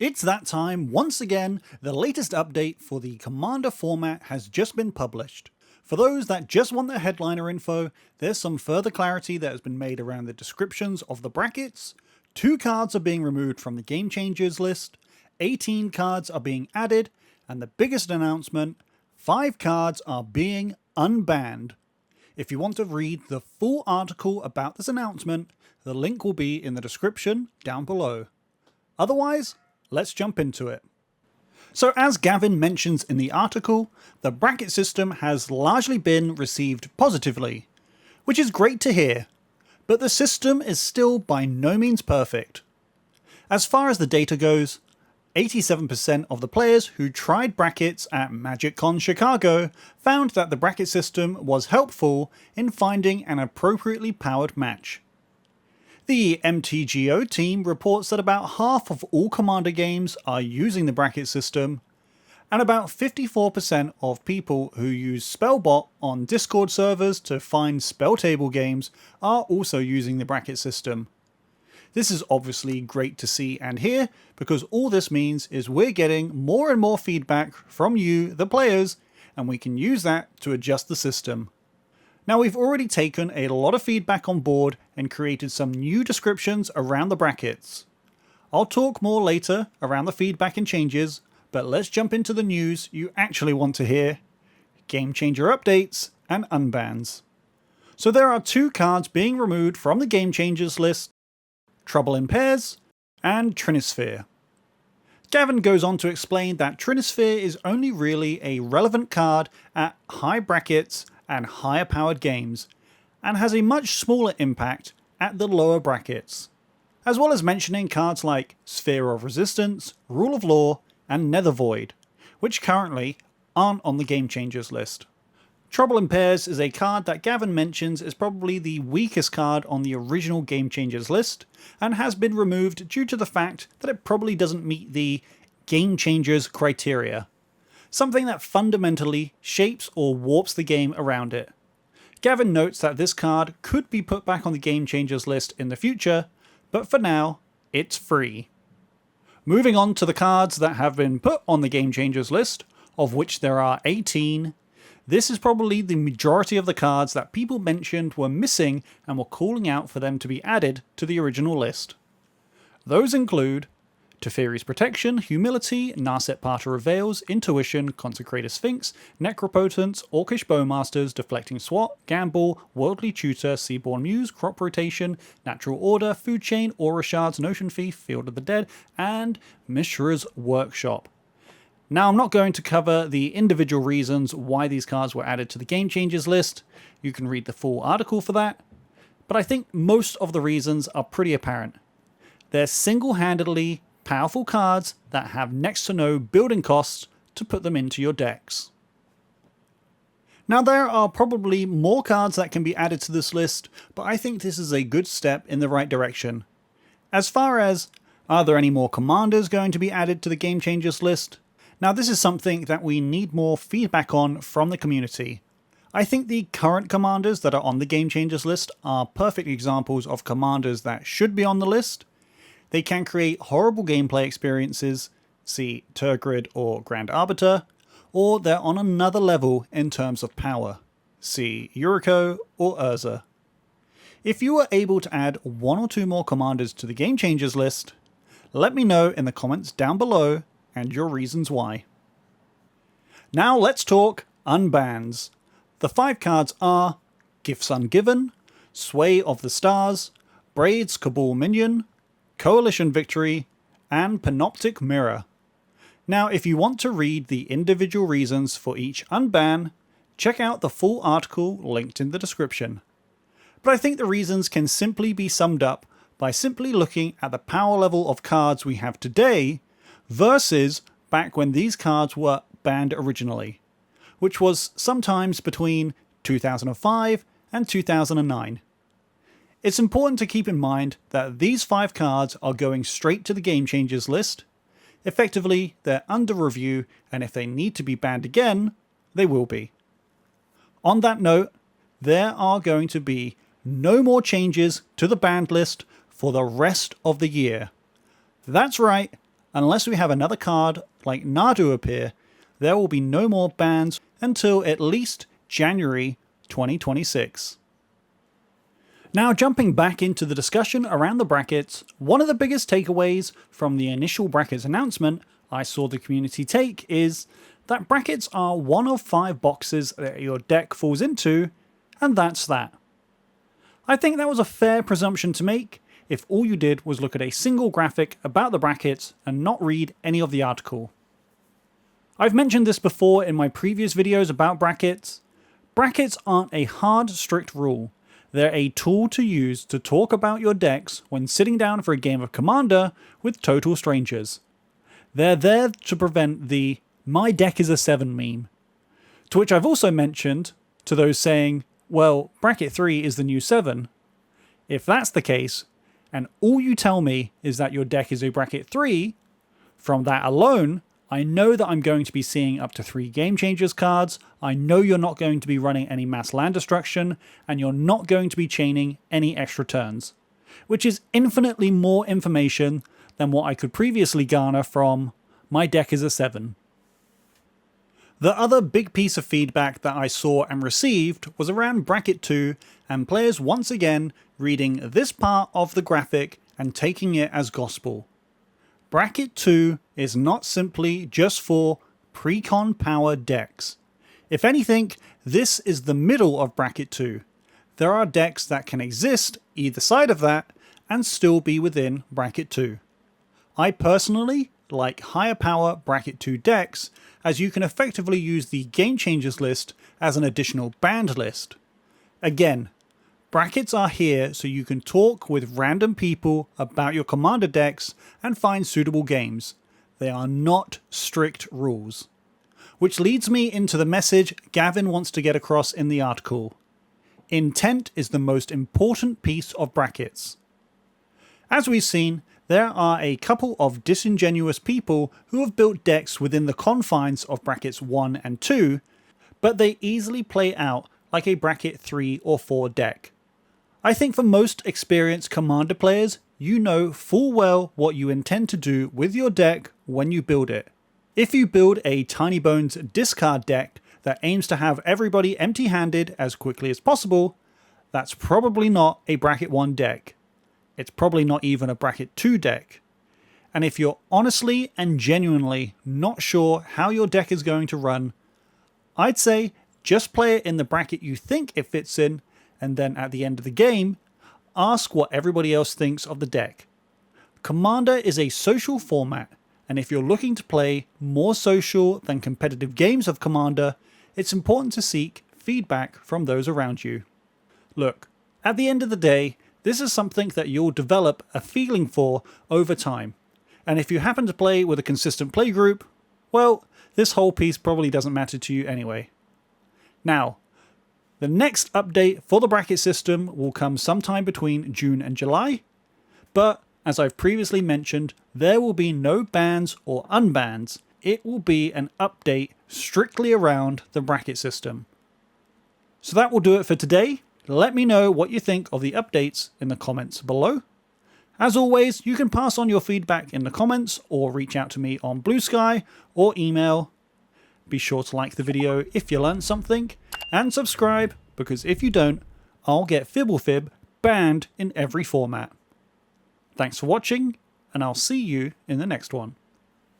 It's that time once again. The latest update for the Commander format has just been published. For those that just want the headliner info, there's some further clarity that has been made around the descriptions of the brackets. 2 cards are being removed from the Game Changers list, 18 cards are being added, and the biggest announcement, 5 cards are being unbanned. If you want to read the full article about this announcement, the link will be in the description down below. Otherwise, let's jump into it. So as Gavin mentions in the article, the bracket system has largely been received positively, which is great to hear, but the system is still by no means perfect. As far as the data goes, 87% of the players who tried brackets at MagicCon Chicago found that the bracket system was helpful in finding an appropriately powered match. The MTGO team reports that about half of all Commander games are using the bracket system, and about 54% of people who use Spellbot on Discord servers to find spell table games are also using the bracket system. This is obviously great to see and hear, because all this means is we're getting more and more feedback from you, the players, and we can use that to adjust the system. Now, we've already taken a lot of feedback on board and created some new descriptions around the brackets. I'll talk more later around the feedback and changes, but let's jump into the news you actually want to hear: Game Changer updates and unbans. So there are 2 cards being removed from the Game Changers list: Trouble in Pairs and Trinisphere. Gavin goes on to explain that Trinisphere is only really a relevant card at high brackets and higher powered games, and has a much smaller impact at the lower brackets, as well as mentioning cards like Sphere of Resistance, Rule of Law, and Nether Void, which currently aren't on the Game Changers list. Trouble in Pairs is a card that Gavin mentions is probably the weakest card on the original Game Changers list, and has been removed due to the fact that it probably doesn't meet the Game Changers criteria. Something that fundamentally shapes or warps the game around it. Gavin notes that this card could be put back on the Game Changers list in the future, but for now, it's free. Moving on to the cards that have been put on the Game Changers list, of which there are 18, this is probably the majority of the cards that people mentioned were missing and were calling out for them to be added to the original list. Those include Teferi's Protection, Humility, Narset Parter of Veils, Intuition, Consecrated Sphinx, Necropotence, Orcish Bowmasters, Deflecting Swat, Gamble, Worldly Tutor, Seaborn Muse, Crop Rotation, Natural Order, Food Chain, Aura Shards, Notion Thief, Field of the Dead, and Mishra's Workshop. Now, I'm not going to cover the individual reasons why these cards were added to the Game Changers list. You can read the full article for that. But I think most of the reasons are pretty apparent. They're single-handedly powerful cards that have next to no building costs to put them into your decks. Now, there are probably more cards that can be added to this list, but I think this is a good step in the right direction. As far as, are there any more commanders going to be added to the Game Changers list? Now, this is something that we need more feedback on from the community. I think the current commanders that are on the Game Changers list are perfect examples of commanders that should be on the list. They can create horrible gameplay experiences, see Tergrid or Grand Arbiter, or they're on another level in terms of power, see Yuriko or Urza. If you are able to add 1 or 2 more commanders to the Game Changers list, let me know in the comments down below and your reasons why. Now let's talk unbans. The 5 cards are Gifts Ungiven, Sway of the Stars, Braid's Cabal Minion, Coalition Victory, and Panoptic Mirror. Now, if you want to read the individual reasons for each unban, check out the full article linked in the description. But I think the reasons can simply be summed up by simply looking at the power level of cards we have today versus back when these cards were banned originally, which was sometimes between 2005 and 2009. It's important to keep in mind that these 5 cards are going straight to the Game Changers list. Effectively, they're under review, and if they need to be banned again, they will be. On that note, there are going to be no more changes to the banned list for the rest of the year. That's right, Unless we have another card like Nadu appear, there will be no more bans until at least January 2026. Now, jumping back into the discussion around the brackets, one of the biggest takeaways from the initial brackets announcement I saw the community take is that brackets are one of 5 boxes that your deck falls into, and that's that. I think that was a fair presumption to make if all you did was look at a single graphic about the brackets and not read any of the article. I've mentioned this before in my previous videos about brackets. Brackets aren't a hard, strict rule. They're a tool to use to talk about your decks when sitting down for a game of Commander with total strangers. They're there to prevent the "my deck is a 7" meme. To which I've also mentioned, to those saying, well, bracket 3 is the new 7. If that's the case, and all you tell me is that your deck is a bracket 3, from that alone, I know that I'm going to be seeing up to 3 Game Changers cards, I know you're not going to be running any mass land destruction, and you're not going to be chaining any extra turns. Which is infinitely more information than what I could previously garner from "my deck is a 7. The other big piece of feedback that I saw and received was around bracket 2 and players once again reading this part of the graphic and taking it as gospel. Bracket 2 is not simply just for pre-con power decks. If anything, this is the middle of bracket 2. There are decks that can exist either side of that and still be within bracket 2. I personally like higher power bracket 2 decks, as you can effectively use the Game Changers list as an additional banned list. Again, brackets are here so you can talk with random people about your Commander decks and find suitable games. They are not strict rules. Which leads me into the message Gavin wants to get across in the article. Intent is the most important piece of brackets. As we've seen, there are a couple of disingenuous people who have built decks within the confines of brackets 1 and 2, but they easily play out like a bracket 3 or 4 deck. I think for most experienced Commander players, you know full well what you intend to do with your deck when you build it. If you build a Tiny Bones discard deck that aims to have everybody empty-handed as quickly as possible, that's probably not a bracket 1 deck. It's probably not even a bracket 2 deck. And if you're honestly and genuinely not sure how your deck is going to run, I'd say just play it in the bracket you think it fits in, and then at the end of the game, ask what everybody else thinks of the deck. Commander is a social format, and if you're looking to play more social than competitive games of Commander, it's important to seek feedback from those around you. Look, at the end of the day, this is something that you'll develop a feeling for over time. And if you happen to play with a consistent play group, well, this whole piece probably doesn't matter to you anyway. Now, the next update for the bracket system will come sometime between June and July, but as I've previously mentioned, there will be no bans or unbans. It will be an update strictly around the bracket system. So that will do it for today. Let me know what you think of the updates in the comments below. As always, you can pass on your feedback in the comments or reach out to me on Blue Sky or email. Be sure to like the video if you learned something, and subscribe, because if you don't, I'll get Fibblefib banned in every format. Thanks for watching, and I'll see you in the next one.